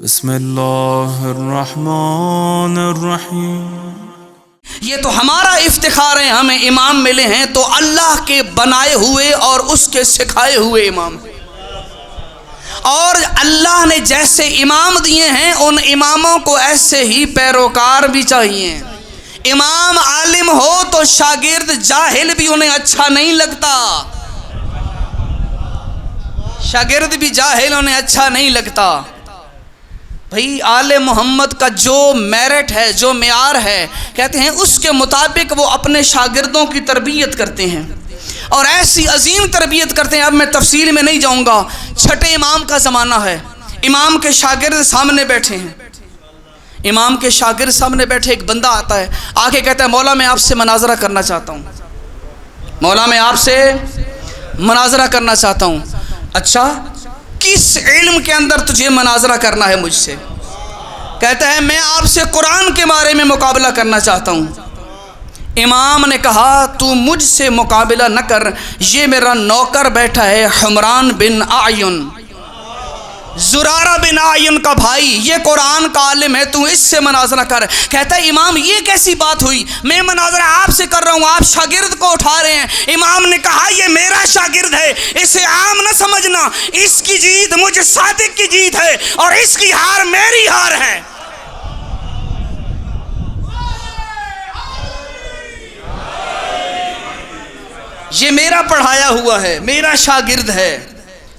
بسم اللہ الرحمن الرحیم۔ یہ تو ہمارا افتخار ہے، ہمیں امام ملے ہیں تو اللہ کے بنائے ہوئے اور اس کے سکھائے ہوئے امام، اور اللہ نے جیسے امام دیے ہیں ان اماموں کو ایسے ہی پیروکار بھی چاہیے۔ امام عالم ہو تو شاگرد جاہل بھی انہیں اچھا نہیں لگتا، شاگرد بھی جاہل انہیں اچھا نہیں لگتا۔ بھئی آل محمد کا جو میرٹ ہے، جو معیار ہے، کہتے ہیں اس کے مطابق وہ اپنے شاگردوں کی تربیت کرتے ہیں، اور ایسی عظیم تربیت کرتے ہیں۔ اب میں تفصیل میں نہیں جاؤں گا، چھٹے امام کا زمانہ ہے، امام کے شاگرد سامنے بیٹھے ہیں، امام کے شاگرد سامنے بیٹھے، ایک بندہ آتا ہے، آ کے کہتا ہے مولا میں آپ سے مناظرہ کرنا چاہتا ہوں، مولا میں آپ سے مناظرہ کرنا چاہتا ہوں۔ اچھا کس علم کے اندر تجھے مناظرہ کرنا ہے مجھ سے؟ کہتا ہے میں آپ سے قرآن کے بارے میں مقابلہ کرنا چاہتا ہوں۔ امام نے کہا تو مجھ سے مقابلہ نہ کر، یہ میرا نوکر بیٹھا ہے حمران بن اعین، زرارہ بن اعین کا بھائی، یہ قرآن کا عالم ہے، تو اس سے مناظرہ کر۔ کہتا ہے امام یہ کیسی بات ہوئی، میں مناظرہ آپ سے کر رہا ہوں، آپ شاگرد کو اٹھا رہے ہیں۔ امام نے کہا یہ میرا شاگرد ہے، اسے عام نہ سمجھنا، اس کی جیت مجھ صادق کی جیت ہے اور اس کی ہار میری ہار ہے۔ یہ میرا پڑھایا ہوا ہے، میرا شاگرد ہے،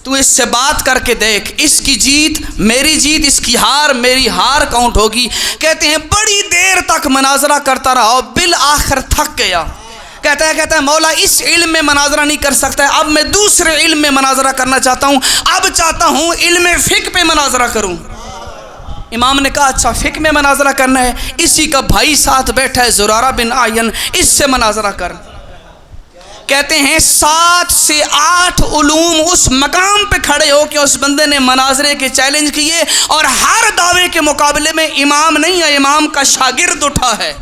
تو اس سے بات کر کے دیکھ، اس کی جیت میری جیت، اس کی ہار میری ہار کاؤنٹ ہوگی۔ کہتے ہیں بڑی دیر تک مناظرہ کرتا رہا اور بالآخر تھک گیا۔ کہتا ہے مولا اس علم میں مناظرہ نہیں کر سکتا ہے، اب میں دوسرے علم میں مناظرہ کرنا چاہتا ہوں، اب چاہتا ہوں علم فقہ پہ مناظرہ کروں۔ امام نے کہا اچھا فقہ میں مناظرہ کرنا ہے، اسی کا بھائی ساتھ بیٹھا ہے زرارہ بن اعین، اس سے مناظرہ کر۔ کہتے ہیں 7 سے 8 علوم اس مقام پہ کھڑے ہو کہ اس بندے نے مناظرے کے چیلنج کیے، اور ہر دعوے کے مقابلے میں امام نہیں ہے، امام کا شاگرد اٹھا ہے۔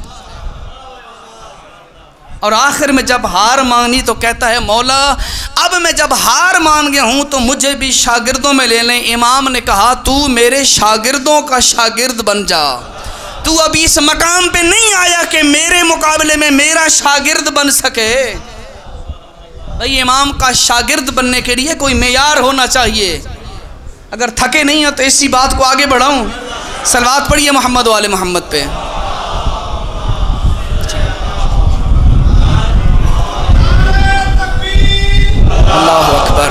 اور آخر میں جب ہار مانگی تو کہتا ہے مولا اب میں جب ہار مان گیا ہوں تو مجھے بھی شاگردوں میں لے لیں۔ امام نے کہا تو میرے شاگردوں کا شاگرد بن جا، تو ابھی اس مقام پہ نہیں آیا کہ میرے مقابلے میں میرا شاگرد بن سکے۔ بھئی امام کا شاگرد بننے کے لیے کوئی معیار ہونا چاہیے۔ اگر تھکے نہیں ہو تو اسی بات کو آگے بڑھاؤں، صلوات پڑھیے محمد و آل محمد پہ۔ اللہ اکبر۔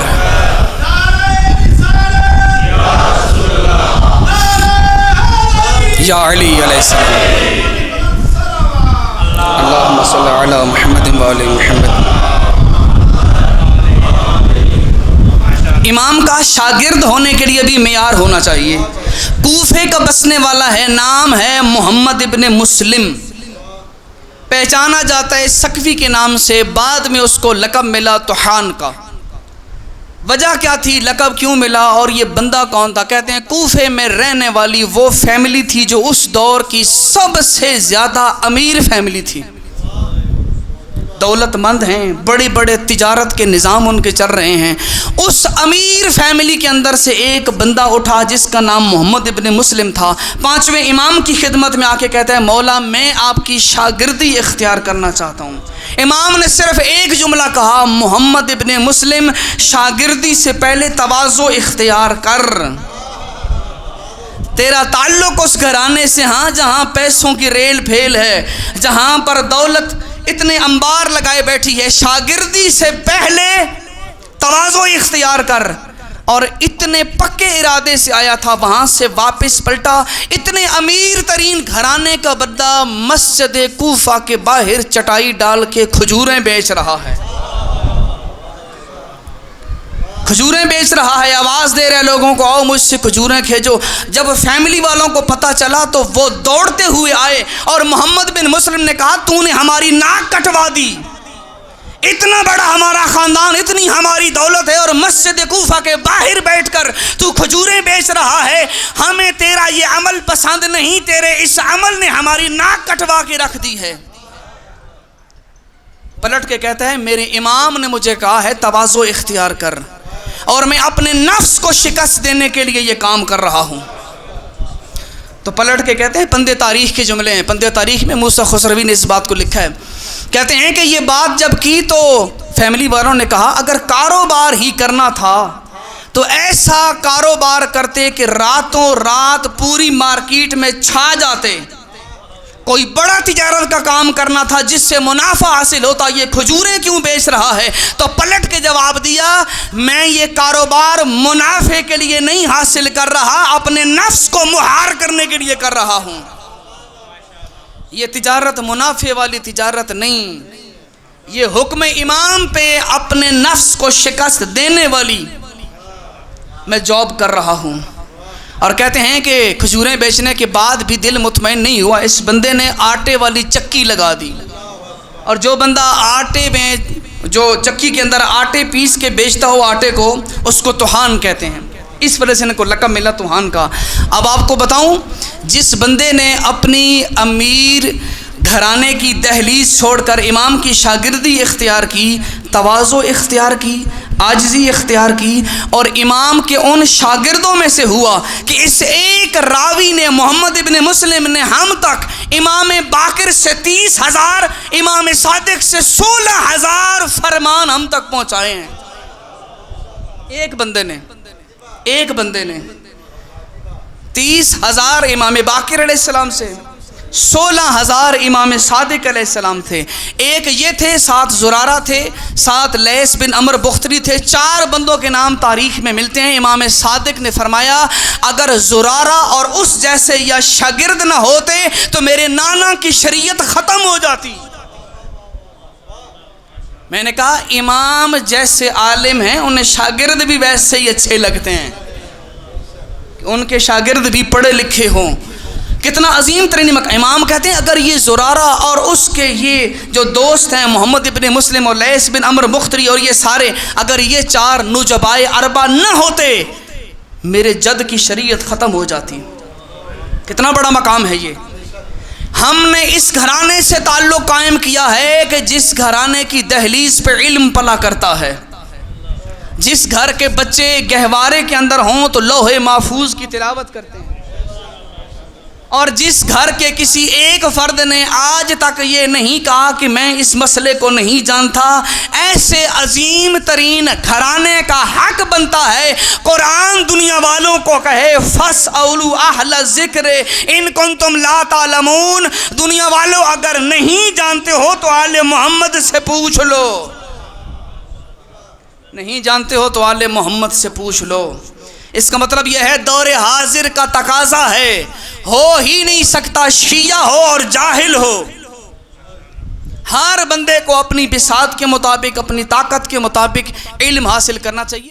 یا علی علیہ السلام، اللہم صلی علی محمد و آل محمد۔ امام کا شاگرد ہونے کے لیے بھی معیار ہونا چاہیے۔ کوفے کا بسنے والا ہے، نام ہے محمد ابن مسلم، پہچانا جاتا ہے سقفی کے نام سے، بعد میں اس کو لقب ملا طحان کا۔ وجہ کیا تھی، لقب کیوں ملا اور یہ بندہ کون تھا؟ کہتے ہیں کوفے میں رہنے والی وہ فیملی تھی جو اس دور کی سب سے زیادہ امیر فیملی تھی، دولت مند ہیں، بڑے بڑے تجارت کے نظام ان کے چل رہے ہیں۔ اس امیر فیملی کے اندر سے ایک بندہ اٹھا جس کا نام محمد ابن مسلم تھا، 5ویں امام کی خدمت میں آ کے کہتا ہے مولا میں آپ کی شاگردی اختیار کرنا چاہتا ہوں۔ امام نے صرف ایک جملہ کہا محمد ابن مسلم شاگردی سے پہلے تواضع اختیار کر، تیرا تعلق اس گھرانے سے ہاں جہاں پیسوں کی ریل پھیل ہے، جہاں پر دولت اتنے انبار لگائے بیٹھی ہے، شاگردی سے پہلے تواضع اختیار کر۔ اور اتنے پکے ارادے سے آیا تھا، وہاں سے واپس پلٹا، اتنے امیر ترین گھرانے کا بندہ مسجد کوفہ کے باہر چٹائی ڈال کے کھجوریں بیچ رہا ہے، کھجوریں بیچ رہا ہے، آواز دے رہے لوگوں کو آؤ مجھ سے کھجوریں کھیجو۔ جب فیملی والوں کو پتہ چلا تو وہ دوڑتے ہوئے آئے اور محمد بن مسلم نے کہا تو نے ہماری ناک کٹوا دی، اتنا بڑا ہمارا خاندان، اتنی ہماری دولت ہے، اور مسجد کوفہ کے باہر بیٹھ کر تو کھجوریں بیچ رہا ہے، ہمیں تیرا یہ عمل پسند نہیں، تیرے اس عمل نے ہماری ناک کٹوا کے رکھ دی ہے۔ پلٹ کے کہتا ہے میرے امام نے مجھے کہا ہے تواضع اختیار کر، اور میں اپنے نفس کو شکست دینے کے لیے یہ کام کر رہا ہوں۔ تو پلٹ کے کہتے ہیں پندے تاریخ کے جملے ہیں، پندے تاریخ میں موسیٰ خسروی نے اس بات کو لکھا ہے، کہتے ہیں کہ یہ بات جب کی تو فیملی والوں نے کہا اگر کاروبار ہی کرنا تھا تو ایسا کاروبار کرتے کہ راتوں رات پوری مارکیٹ میں چھا جاتے، کوئی بڑا تجارت کا کام کرنا تھا جس سے منافع حاصل ہوتا، یہ کھجوریں کیوں بیچ رہا ہے؟ تو پلٹ کے جواب دیا میں یہ کاروبار منافع کے لیے نہیں حاصل کر رہا، اپنے نفس کو مہار کرنے کے لیے کر رہا ہوں۔ یہ تجارت منافع والی تجارت نہیں، یہ حکم امام پہ اپنے نفس کو شکست دینے والی میں جاب کر رہا ہوں۔ اور کہتے ہیں کہ کھجوریں بیچنے کے بعد بھی دل مطمئن نہیں ہوا، اس بندے نے آٹے والی چکی لگا دی، اور جو بندہ آٹے میں جو چکی کے اندر آٹے پیس کے بیچتا ہو آٹے کو، اس کو توحان کہتے ہیں، اس وجہ سے ان کو لقب ملا توحان کا۔ اب آپ کو بتاؤں، جس بندے نے اپنی امیر گھرانے کی دہلیز چھوڑ کر امام کی شاگردی اختیار کی، تواضع اختیار کی، عاجزی اختیار کی، اور امام کے ان شاگردوں میں سے ہوا کہ اس ایک راوی نے محمد ابن مسلم نے ہم تک امام باقر سے 30,000، امام صادق سے 16,000 فرمان ہم تک پہنچائے ہیں۔ ایک بندے نے 30,000 امام باقر علیہ السلام سے، 16,000 امام صادق علیہ السلام تھے، ایک یہ تھے، 7 زرارہ تھے، 7 لیث بن عمر بختری تھے، 4 بندوں کے نام تاریخ میں ملتے ہیں۔ امام صادق نے فرمایا اگر زرارہ اور اس جیسے یا شاگرد نہ ہوتے تو میرے نانا کی شریعت ختم ہو جاتی۔ میں نے کہا امام جیسے عالم ہیں انہیں شاگرد بھی ویسے ہی اچھے لگتے ہیں، ان کے شاگرد بھی پڑھے لکھے ہوں، کتنا عظیم ترین امام کہتے ہیں اگر یہ زرارہ اور اس کے یہ جو دوست ہیں محمد ابن مسلم اور لیث بن عمر بختری اور یہ سارے، اگر یہ 4 نجبائے اربع نہ ہوتے میرے جد کی شریعت ختم ہو جاتی۔ کتنا بڑا مقام ہے یہ۔ ہم نے اس گھرانے سے تعلق قائم کیا ہے کہ جس گھرانے کی دہلیز پہ علم پلا کرتا ہے، جس گھر کے بچے گہوارے کے اندر ہوں تو لوح محفوظ کی تلاوت کرتے ہیں، اور جس گھر کے کسی ایک فرد نے آج تک یہ نہیں کہا کہ میں اس مسئلے کو نہیں جانتا، ایسے عظیم ترین گھرانے کا حق بنتا ہے قرآن دنیا والوں کو کہے فَاسْأَلُوا أَهْلَ الذِّكْرِ إِن كُنتُمْ لَا تَعْلَمُونَ، دنیا والوں اگر نہیں جانتے ہو تو آل محمد سے پوچھ لو، نہیں جانتے ہو تو آل محمد سے پوچھ لو۔ اس کا مطلب یہ ہے دور حاضر کا تقاضا ہے، ہو ہی نہیں سکتا شیعہ ہو اور جاہل ہو، ہر بندے کو اپنی بساط کے مطابق اپنی طاقت کے مطابق علم حاصل کرنا چاہیے۔